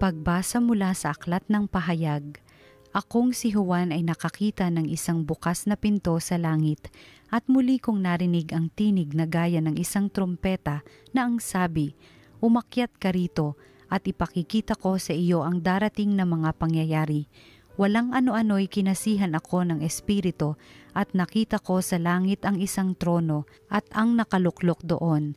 Pagbasa mula sa Aklat ng Pahayag. Akong si Juan ay nakakita ng isang bukas na pinto sa langit at muli kong narinig ang tinig na gaya ng isang trompeta na ang sabi, "Umakyat ka rito at ipakikita ko sa iyo ang darating na mga pangyayari." Walang ano-ano'y kinasihan ako ng Espiritu at nakita ko sa langit ang isang trono at ang nakaluklok doon.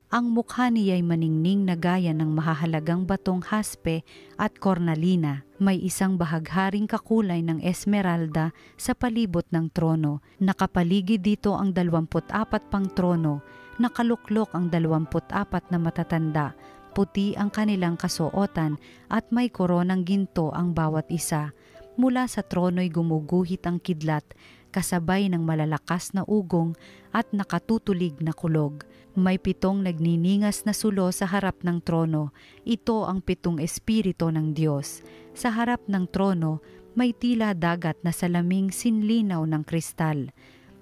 Ang mukha niya'y maningning na gaya ng mahahalagang batong haspe at kornalina. May isang bahagharing kakulay ng esmeralda sa palibot ng trono. Nakapaligid dito ang 24 pang trono. Nakaluklok ang 24 na matatanda. Puti ang kanilang kasuotan at may koronang ginto ang bawat isa. Mula sa trono'y gumuguhit ang kidlat, kasabay ng malalakas na ugong at nakatutulig na kulog. May 7 nagniningas na sulo sa harap ng trono. Ito ang 7 espiritu ng Diyos. Sa harap ng trono, may tila dagat na salaming sinlinaw ng kristal.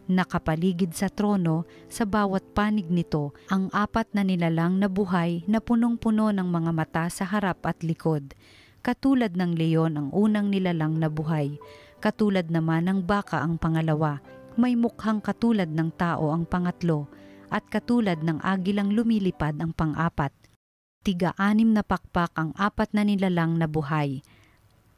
Nakapaligid sa trono, sa bawat panig nito, ang 4 na nilalang na buhay na punong-puno ng mga mata sa harap at likod. Katulad ng leon ang unang nilalang na buhay. Katulad naman ng baka ang pangalawa. May mukhang katulad ng tao ang pangatlo. At katulad ng agilang lumilipad ang pang-4. 6 na pakpak ang 4 na nilalang na buhay.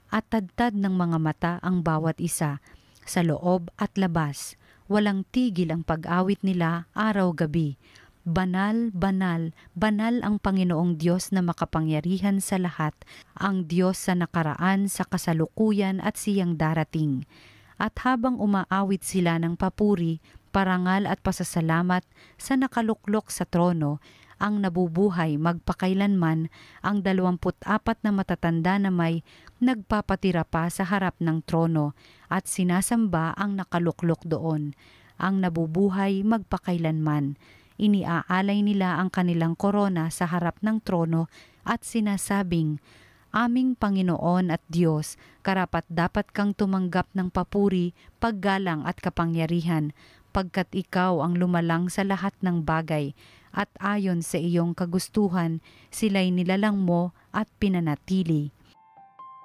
At tadtad ng mga mata ang bawat isa, sa loob at labas. Walang tigil ang pag-awit nila araw-gabi. Banal, banal, banal ang Panginoong Diyos na makapangyarihan sa lahat, ang Diyos sa nakaraan, sa kasalukuyan at siyang darating. At habang umaawit sila ng papuri, parangal at pasasalamat sa nakaluklok sa trono, ang nabubuhay magpakailanman, ang 24 na matatanda na may nagpapatira pa sa harap ng trono at sinasamba ang nakaluklok doon. Ang nabubuhay magpakailanman. Iniaalay nila ang kanilang korona sa harap ng trono at sinasabing, "Aming Panginoon at Diyos, karapat-dapat kang tumanggap ng papuri, paggalang at kapangyarihan, pagkat ikaw ang lumalang sa lahat ng bagay, at ayon sa iyong kagustuhan, sila'y nilalang mo at pinanatili."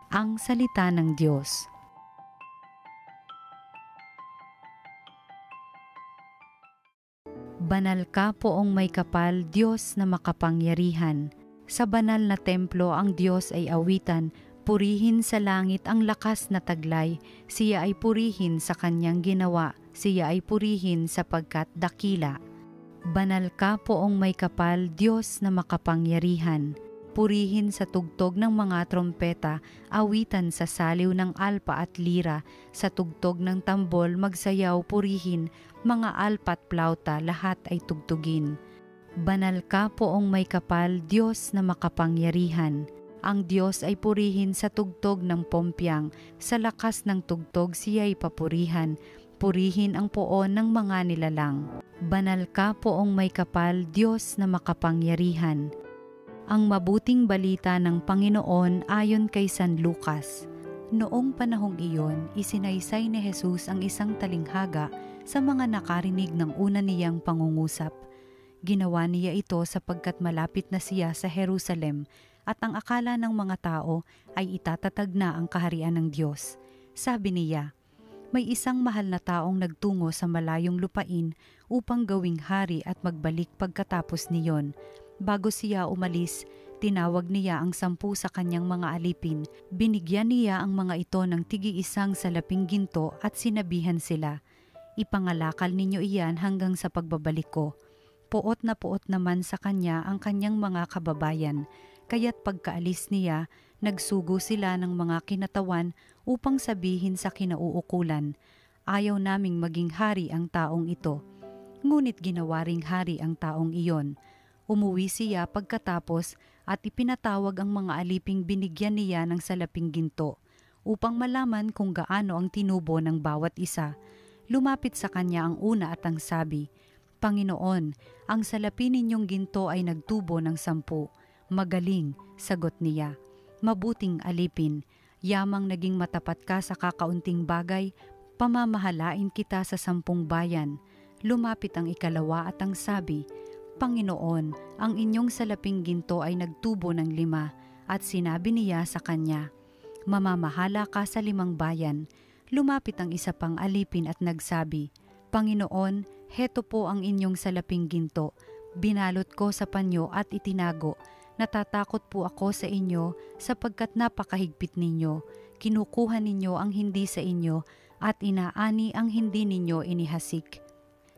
Ang salita ng Diyos. Banal ka, Poong may kapal, Diyos na makapangyarihan. Sa banal na templo ang Diyos ay awitan, purihin sa langit ang lakas na taglay, siya ay purihin sa kanyang ginawa, siya ay purihin sapagkat dakila. Banal ka, Poong may kapal, Diyos na makapangyarihan. Purihin sa tugtog ng mga trompeta, awitan sa saliw ng alpa at lira, sa tugtog ng tambol magsayaw purihin, mga alpa at plauta lahat ay tugtugin. Banal ka, Poong may kapal, Diyos na makapangyarihan. Ang Diyos ay purihin sa tugtog ng pompyang, sa lakas ng tugtog siya'y papurihan, purihin ang poon ng mga nilalang. Banal ka, Poong may kapal, Diyos na makapangyarihan. Ang mabuting balita ng Panginoon ayon kay San Lucas. Noong panahong iyon, isinaysay ni Jesus ang isang talinghaga sa mga nakarinig ng una niyang pangungusap. Ginawa niya ito sapagkat malapit na siya sa Jerusalem at ang akala ng mga tao ay itatatag na ang kaharian ng Diyos. Sabi niya, "May isang mahal na taong nagtungo sa malayong lupain upang gawing hari at magbalik pagkatapos niyon. Bago siya umalis, tinawag niya ang 10 sa kanyang mga alipin. Binigyan niya ang mga ito ng tig-1 salaping ginto at sinabihan sila, 'Ipangalakal ninyo iyan hanggang sa pagbabalik ko.' Puot na puot naman sa kanya ang kanyang mga kababayan, kaya't pagkaalis niya, nagsugo sila ng mga kinatawan upang sabihin sa kinauukulan, 'Ayaw naming maging hari ang taong ito.' Ngunit ginawa ring hari ang taong iyon. Umuwi siya pagkatapos at ipinatawag ang mga aliping binigyan niya ng salaping ginto upang malaman kung gaano ang tinubo ng bawat isa. Lumapit sa kanya ang una at ang sabi, "Panginoon, ang salapi ninyong ginto ay nagtubo ng 10. Magaling," sagot niya. "Mabuting alipin, yamang naging matapat ka sa kakaunting bagay, pamamahalain kita sa 10 bayan." Lumapit ang ikalawa at ang sabi, "Panginoon, ang inyong salaping ginto ay nagtubo ng 5. At sinabi niya sa kanya, "Mamamahala ka sa 5 bayan." Lumapit ang isa pang alipin at nagsabi, "Panginoon, heto po ang inyong salaping ginto. Binalot ko sa panyo at itinago. Natatakot po ako sa inyo sapagkat napakahigpit ninyo. Kinukuha ninyo ang hindi sa inyo at inaani ang hindi ninyo inihasik."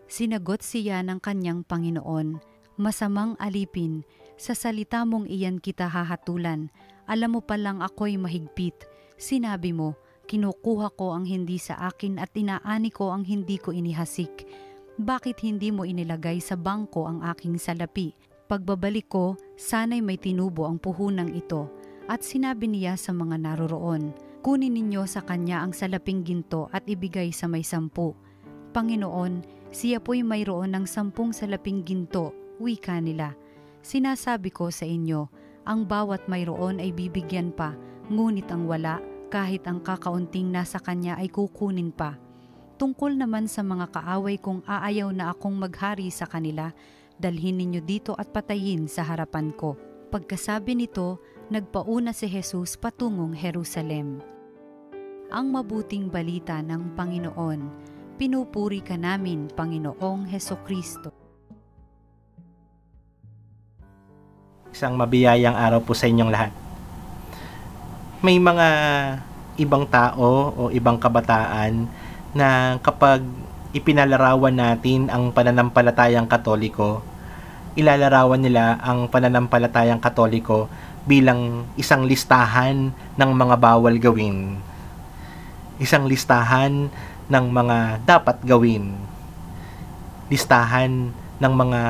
Sinagot siya ng kanyang Panginoon, "Masamang alipin, sa salita mong iyan kita hahatulan. Alam mo palang ako'y mahigpit. Sinabi mo, kinukuha ko ang hindi sa akin at inaani ko ang hindi ko inihasik. Bakit hindi mo inilagay sa bangko ang aking salapi? Pagbabalik ko, sana'y may tinubo ang puhunang ito." At sinabi niya sa mga naroroon, "Kunin ninyo sa kanya ang salaping ginto at ibigay sa may 10. Panginoon, siya po'y mayroon ng 10 salaping ginto," wika nila. "Sinasabi ko sa inyo, ang bawat mayroon ay bibigyan pa, ngunit ang wala, kahit ang kakaunting nasa kanya ay kukunin pa. Tungkol naman sa mga kaaway kong aayaw na akong maghari sa kanila, dalhin ninyo dito at patayin sa harapan ko." Pagkasabi nito, nagpauna si Jesus patungong Jerusalem. Ang mabuting balita ng Panginoon. Pinupuri ka namin, Panginoong Hesukristo. Isang mabiyayang araw po sa inyong lahat. May mga ibang tao o ibang kabataan na kapag ipinalarawan natin ang pananampalatayang Katoliko, ilalarawan nila ang pananampalatayang Katoliko bilang isang listahan ng mga bawal gawin. Isang listahan ng mga dapat gawin. Listahan ng mga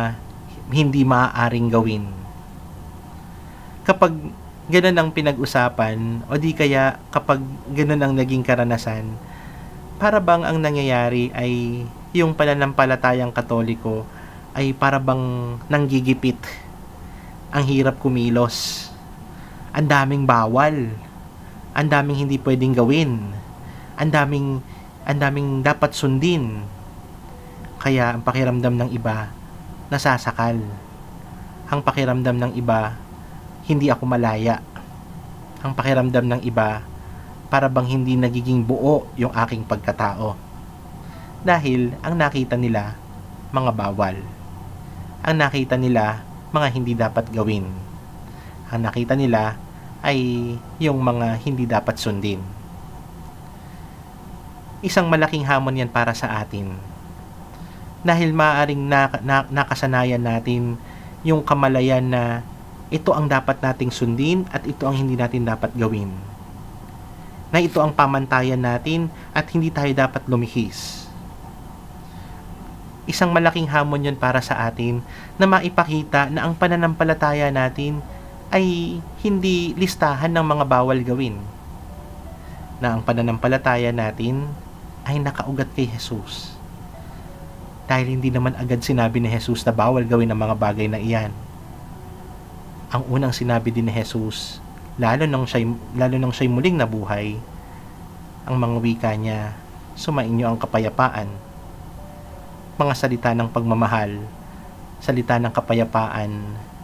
hindi maaaring gawin. Kapag ganun ang pinag-usapan, o di kaya kapag ganun ang naging karanasan, para bang ang nangyayari ay yung pananampalatayang Katoliko ay para bang nanggigipit. Ang hirap kumilos. Ang daming bawal. Ang daming hindi pwedeng gawin. Ang daming dapat sundin. Kaya ang pakiramdam ng iba, nasasakal. Ang pakiramdam ng iba, hindi ako malaya. Ang pakiramdam ng iba, para bang hindi nagiging buo yung aking pagkatao. Dahil ang nakita nila, mga bawal. Ang nakita nila, mga hindi dapat gawin. Ang nakita nila ay yung mga hindi dapat sundin. Isang malaking hamon yan para sa atin. Dahil maaaring nakasanayan natin yung kamalayan na ito ang dapat nating sundin at ito ang hindi natin dapat gawin. Na ito ang pamantayan natin at hindi tayo dapat lumihis. Isang malaking hamon yun para sa atin na maipakita na ang pananampalataya natin ay hindi listahan ng mga bawal gawin. Na ang pananampalataya natin ay nakaugat kay Jesus. Dahil hindi naman agad sinabi ni Jesus na bawal gawin ang mga bagay na iyan. Ang unang sinabi din ni Jesus, lalo nang siya'y muling nabuhay, ang mga wika niya, "Sumainyo ang kapayapaan." Mga salita ng pagmamahal, salita ng kapayapaan,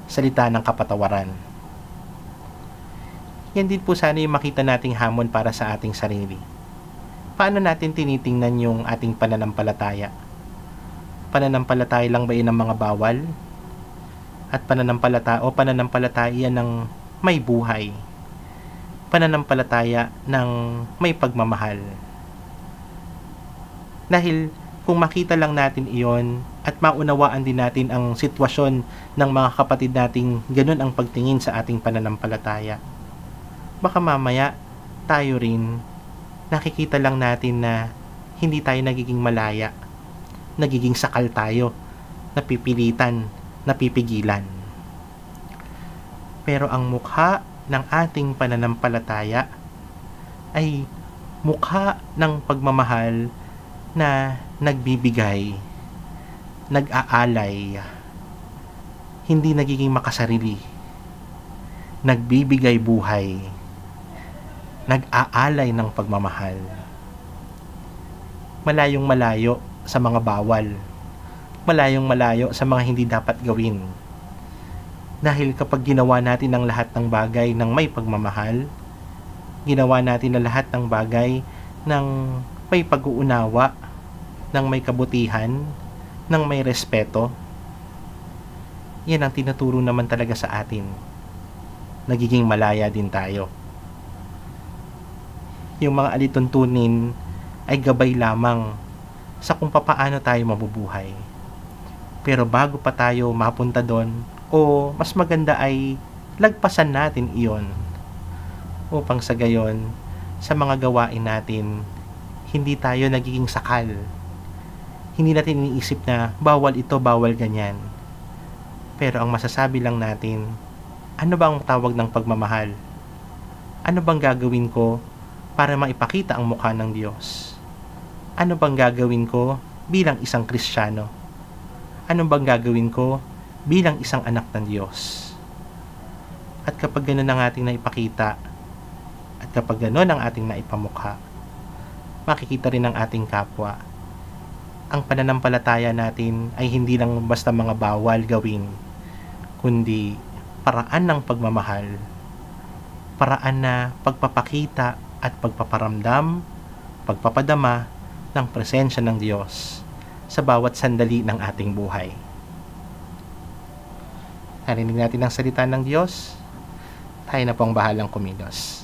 salita ng kapatawaran. Yan din po sana yung makita nating hamon para sa ating sarili. Paano natin tinitingnan yung ating pananampalataya? Pananampalataya lang ba yun ng mga bawal? At pananampalataya ng may buhay? Pananampalataya ng may pagmamahal? Dahil kung makita lang natin iyon at maunawaan din natin ang sitwasyon ng mga kapatid nating ganun ang pagtingin sa ating pananampalataya, baka mamaya tayo rin nakikita lang natin na hindi tayo nagiging malaya, nagiging sakal tayo, napipilitan, napipigilan. Pero ang mukha ng ating pananampalataya ay mukha ng pagmamahal na nagbibigay, nag-aalay, hindi nagiging makasarili, nagbibigay buhay, nag-aalay ng pagmamahal. Malayong malayo sa mga bawal, malayong malayo sa mga hindi dapat gawin. Dahil kapag ginawa natin ang lahat ng bagay ng may pagmamahal, ginawa natin ang lahat ng bagay ng may pag-uunawa, ng may kabutihan, ng may respeto, yan ang tinuturo naman talaga sa atin. Nagiging malaya din tayo. Yung mga alituntunin ay gabay lamang sa kung papaano tayo mabubuhay. Pero bago pa tayo mapunta doon, o mas maganda ay lagpasan natin iyon upang sa gayon, sa mga gawain natin, hindi tayo nagiging sakal. Hindi natin iniisip na bawal ito, bawal ganyan. Pero ang masasabi lang natin, ano ba ang tawag ng pagmamahal? Ano bang gagawin ko para maipakita ang mukha ng Diyos? Ano bang gagawin ko bilang isang Kristiyano? Ano bang gagawin ko bilang isang anak ng Diyos? At kapag ganun ang ating naipakita, at kapag ganun ang ating naipamukha, makikita rin ng ating kapwa. Ang pananampalataya natin ay hindi lang basta mga bawal gawin, kundi paraan ng pagmamahal, paraan na pagpapakita at pagpaparamdam, pagpapadama ng presensya ng Diyos sa bawat sandali ng ating buhay. Narinig natin ang salita ng Diyos, tayo na po ang bahalang kumilos.